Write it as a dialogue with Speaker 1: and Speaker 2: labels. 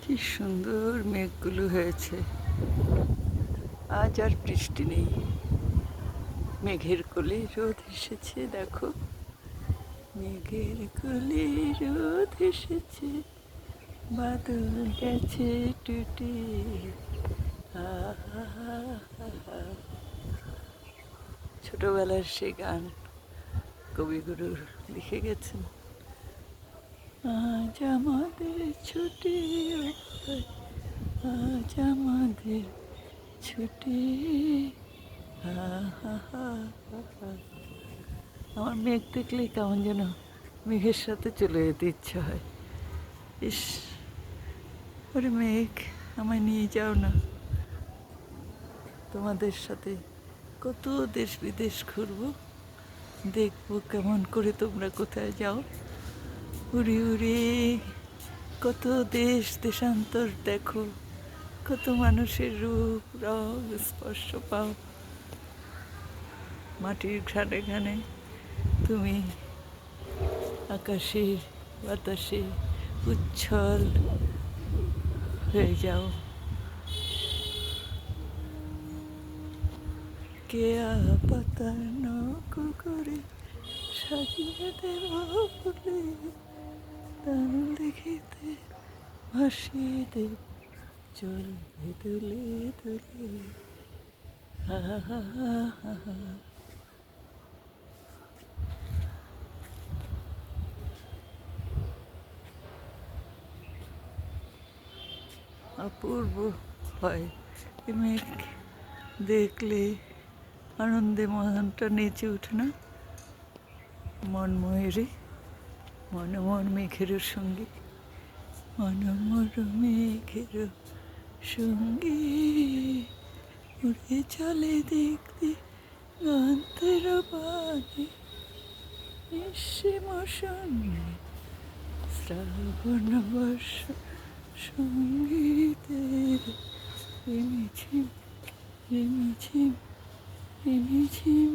Speaker 1: কি সুন্দর মেঘগুলো হয়েছে। আজ আর বৃষ্টি নেই, মেঘের কোলে রোদ এসেছে। দেখো, মেঘের কোলে রোদ এসেছে, বাদল গেছে টুটে। ছোটবেলার সে গান কবিগুরু লিখে গেছেন। আজ আমাদের ছুটি, আজ আমাদের ছুটি। আমার মেঘ দেখলেই কেমন যেন মেঘের সাথে চলে যেতে ইচ্ছা হয়। ইস, ওরে মেঘ, আমায় নিয়ে যাও না। তোমাদের সাথে কত দেশ বিদেশ ঘুরবো, দেখবো কেমন করে তোমরা কোথায় যাও। উড়ে উড়ে কত দেশ দেশান্তর দেখো, কত মানুষের রূপ রং স্পর্শ পাও। মাটির ঘানে ঘানে তুমি আকাশে বাতাসে উচ্ছল হয়ে যাও। কেয়া পাতার নৌকো করে সাজিয়ে দেব ফুলে, তার দেখিতে ভাসিয়ে দেব চলবে দুলে দুলে। অপূর্ব হয় এ মেঘ দেখলে, আনন্দে মনটা নেচে ওঠে না? মনময়ূরী মনমোহন মেঘের সঙ্গে, মনমোর মেঘের সঙ্গে উড়ে চলে দেখতে গান্তের বাণী। নিঃসীম শূন্যে শ্রাবণ বর্ষ সঙ্গীতের রিমিঝিম রিমিঝিম রিমিঝিম।